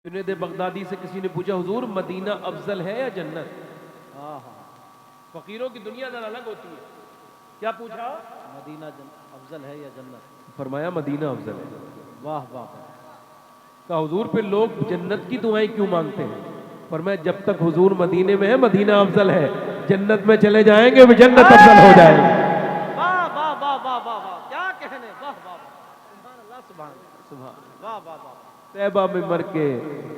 جنید بغدادی سے کسی نے پوچھا حضور مدینہ افضل ہے یا جنت؟ فقیروں کی دنیا ذرا الگ ہوتی ہے. کیا پوچھا؟ مدینہ افضل ہے یا جنت؟ فرمایا مدینہ افضل ہے. واہ واہ واہ. کہا حضور پہ لوگ جنت کی دعائیں کیوں مانگتے ہیں؟ فرمایا جب تک حضور مدینے میں ہے مدینہ افضل ہے، جنت میں چلے جائیں گے جنت افضل ہو جائے گی. واہ واہ واہ واہ واہ واہ. کیا کہنے. واہ واہ واہ. سبحان اللہ سبحان اللہ. سبحان. واہ واہ واہ. طیبہ میں مر کے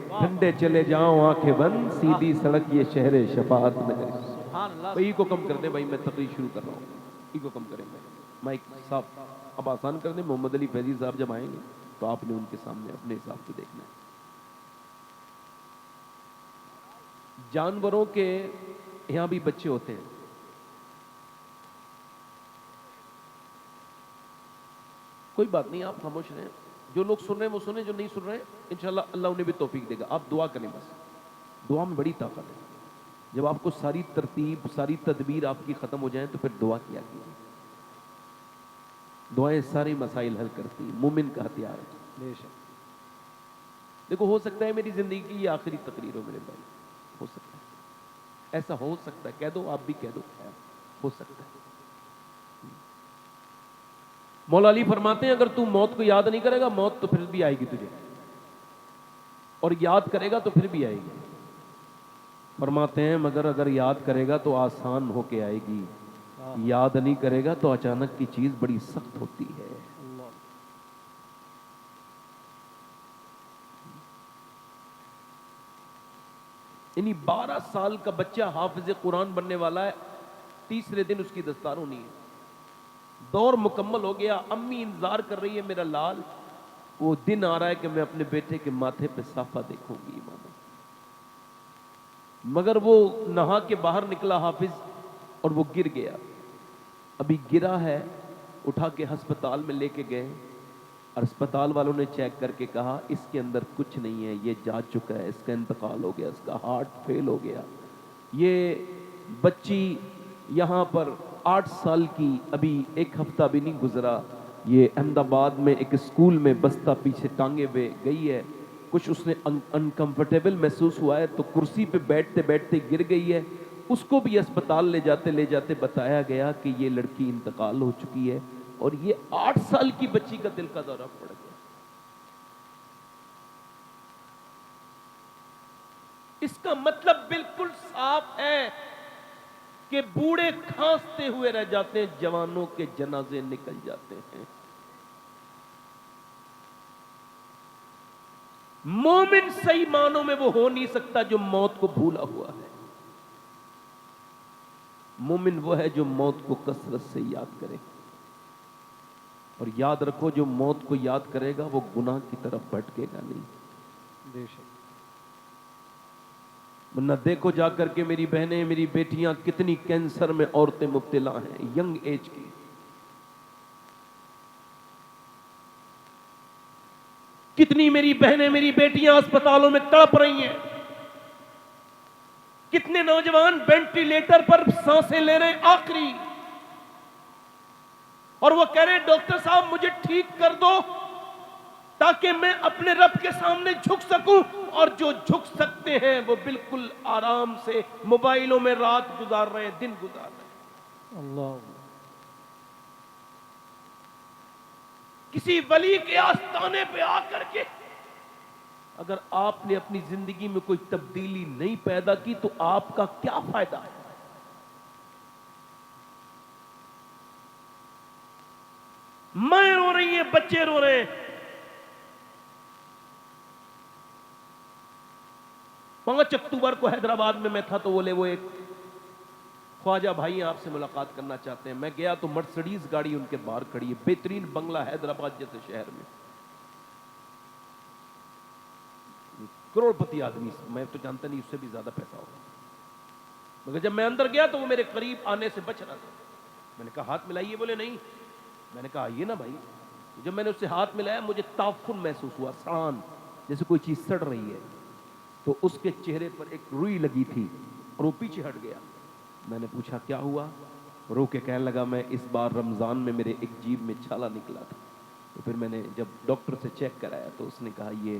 ٹھنڈے چلے جاؤں آنکھیں بند، سیدھی سڑک یہ شہر شفاعت نگر. سبحان اللہ. بھائی کو کم کر دیں بھائی، میں تقریر شروع کر رہا ہوں. ای کو کم کریں میں مائک صاحب اب آسان کر دیں. محمد علی فیضی صاحب جب آئیں گے تو آپ نے ان کے سامنے اپنے حساب سے دیکھنا ہے. جانوروں کے یہاں بھی بچے ہوتے ہیں. کوئی بات نہیں، آپ خاموش رہیں. جو لوگ سن رہے ہیں وہ سنیں، جو نہیں سن رہے انشاءاللہ اللہ انہیں بھی توفیق دے گا. آپ دعا کریں بس. دعا میں بڑی طاقت ہے. جب آپ کو ساری ترتیب ساری تدبیر آپ کی ختم ہو جائیں تو پھر دعا کیا کیجیے. دعائیں سارے مسائل حل کرتی ہیں. مومن کا ہتھیار ہے. بے شک. دیکھو ہو سکتا ہے میری زندگی کی یہ آخری تقریر ہو میرے بھائی، ہو سکتا ہے، ایسا ہو سکتا ہے. کہہ دو آپ بھی کہہ دو، ہو سکتا ہے. مولا علی فرماتے ہیں اگر تو موت کو یاد نہیں کرے گا موت تو پھر بھی آئے گی تجھے، اور یاد کرے گا تو پھر بھی آئے گی. فرماتے ہیں مگر اگر یاد کرے گا تو آسان ہو کے آئے گی، یاد نہیں کرے گا تو اچانک کی چیز بڑی سخت ہوتی ہے. یعنی 12 سال کا بچہ حافظ قرآن بننے والا ہے، تیسرے دن اس کی دستار ہونی ہے. دور مکمل ہو گیا، امی انتظار کر رہی ہے میرا لال، وہ دن آ رہا ہے کہ میں اپنے بیٹے کے ماتھے پہ صافہ دیکھوں گی. ماما مگر وہ نہا کے باہر نکلا حافظ اور وہ گر گیا. ابھی گرا ہے، اٹھا کے ہسپتال میں لے کے گئے اور اسپتال والوں نے چیک کر کے کہا اس کے اندر کچھ نہیں ہے، یہ جا چکا ہے، اس کا انتقال ہو گیا، اس کا ہارٹ فیل ہو گیا. یہ بچی یہاں پر 8 سال کی، ابھی ایک ہفتہ بھی نہیں گزرا، یہ احمد آباد میں ایک اسکول میں بستہ پیچھے ٹانگے ہوئے گئی ہے. کچھ اس نے انکمفرٹیبل محسوس ہوا ہے تو کرسی پہ بیٹھتے بیٹھتے گر گئی ہے. اس کو بھی اسپتال لے جاتے بتایا گیا کہ یہ لڑکی انتقال ہو چکی ہے. اور یہ 8 سال کی بچی کا دل کا دورہ پڑ گیا. اس کا مطلب بالکل صاف ہے کہ بوڑھے کھانستے ہوئے رہ جاتے ہیں، جوانوں کے جنازے نکل جاتے ہیں. مومن صحیح معنوں میں وہ ہو نہیں سکتا جو موت کو بھولا ہوا ہے. مومن وہ ہے جو موت کو کثرت سے یاد کرے. اور یاد رکھو جو موت کو یاد کرے گا وہ گناہ کی طرف بھٹکے گا نہیں. بے شک. ورنہ دیکھو جا کر کے میری بہنیں میری بیٹیاں کتنی کینسر میں عورتیں مبتلا ہیں ینگ ایج کی. کتنی میری بہنیں میری بیٹیاں اسپتالوں میں تڑپ رہی ہیں. کتنے نوجوان وینٹیلیٹر پر سانسیں لے رہے ہیں آخری، اور وہ کہہ رہے ہیں ڈاکٹر صاحب مجھے ٹھیک کر دو تاکہ میں اپنے رب کے سامنے جھک سکوں. اور جو جھک سکتے ہیں وہ بالکل آرام سے موبائلوں میں رات گزار رہے ہیں، دن گزار رہے ہیں. اللہ. کسی ولی کے آستانے پہ آ کر کے اگر آپ نے اپنی زندگی میں کوئی تبدیلی نہیں پیدا کی تو آپ کا کیا فائدہ ہے؟ مائیں رو رہی ہیں، بچے رو رہے ہیں. 5 اکتوبر کو حیدرآباد میں تھا تو وہ ایک خواجہ بھائی آپ سے ملاقات کرنا چاہتے ہیں. میں گیا تو مرسڈیز گاڑی ان کے باہر کھڑی ہے، بہترین بنگلہ حیدرآباد جیسے شہر میں، کروڑ پتی آدمی، میں تو جانتا نہیں اس سے بھی زیادہ پیسہ ہوگا. مگر جب میں اندر گیا تو وہ میرے قریب آنے سے بچ رہا تھا. میں نے کہا ہاتھ ملائیے، بولے نہیں. میں نے کہا آئیے نا بھائی. جب میں نے اس سے ہاتھ ملایا مجھے تعفن محسوس ہوا، سڑان جیسے کوئی چیز سڑ رہی ہے. تو اس کے چہرے پر ایک روئی لگی تھی اور وہ پیچھے ہٹ گیا. میں نے پوچھا کیا ہوا؟ رو کے کہنے لگا میں اس بار رمضان میں میرے ایک جیب میں چھالا نکلا تھا. تو پھر میں نے جب ڈاکٹر سے چیک کرایا تو اس نے کہا یہ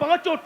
5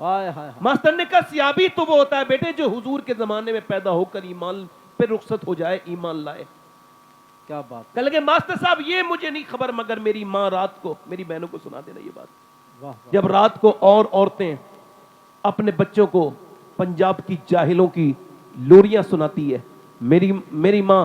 ہائے ہائے ماسٹر نے کہا صحابی تو وہ ہوتا ہے بیٹے جو حضور کے زمانے میں پیدا ہو کر ایمان پہ رخصت ہو جائے، ایمان لائے۔ کیا بات، کہنے لگے ماسٹر صاحب یہ مجھے نہیں خبر، مگر میری ماں رات کو میری بہنوں کو سنا دینا یہ بات، واہ واہ، جب رات کو اور عورتیں اپنے بچوں کو پنجاب کی جاہلوں کی لوریاں سناتی ہے، میری ماں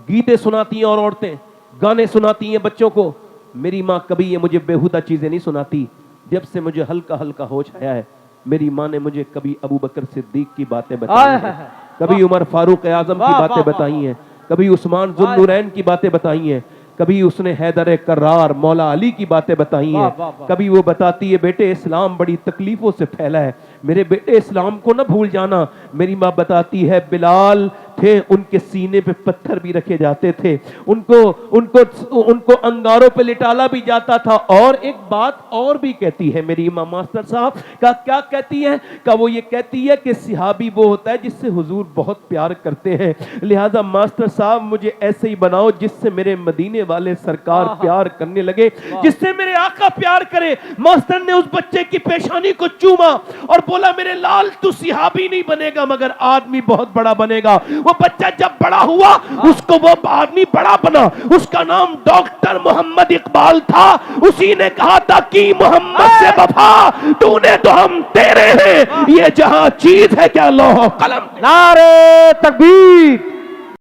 گیتے سناتی ہیں اور عورتیں گانے سناتی ہیں بچوں کو، میری ماں کبھی یہ مجھے بیہودہ چیزیں نہیں سناتی۔ جب سے مجھے ہلکا ہلکا ہوش آیا ہے، میری ماں نے مجھے کبھی ابو بکر صدیق کی باتیں بتائی ہیں، کبھی عمر فاروق اعظم کی باتیں بتائی ہیں، کبھی عثمان ذو النورین کی باتیں بتائی ہیں، کبھی اس نے حیدر کرار مولا علی کی باتیں بتائی ہیں، کبھی وہ بتاتی ہے بیٹے اسلام بڑی تکلیفوں سے پھیلا ہے، میرے بیٹے اسلام کو نہ بھول جانا۔ میری ماں بتاتی ہے بلال تھے، ان کے سینے پہ پتھر بھی رکھے جاتے تھے، ان کو انگاروں پہ لٹالا بھی جاتا تھا، اور ایک بات اور بھی کہتی ہے میری ماں ماسٹر صاحب کا، کیا کہتی ہے کہ وہ یہ کہتی ہے کہ صحابی وہ ہوتا ہے جس سے حضور بہت پیار کرتے ہیں، لہذا ماسٹر صاحب مجھے ایسے ہی بناؤ جس سے میرے مدینے والے سرکار پیار کرنے لگے، جس سے میرے آقا پیار کرے۔ ماسٹر نے اس بچے کی پیشانی کو چوما اور بولا میرے لال تو صحابی نہیں بنے گا مگر آدمی بہت بڑا بنے گا۔ وہ بچہ جب بڑا ہوا اس کو وہ آدمی بڑا بنا، اس کا نام ڈاکٹر محمد اقبال تھا، اسی نے کہا تھا کی محمد سے وفا تو نے تو ہم تیرے ہیں، یہ جہاں چیز ہے کیا لوح و قلم۔ نعرے تکبیر،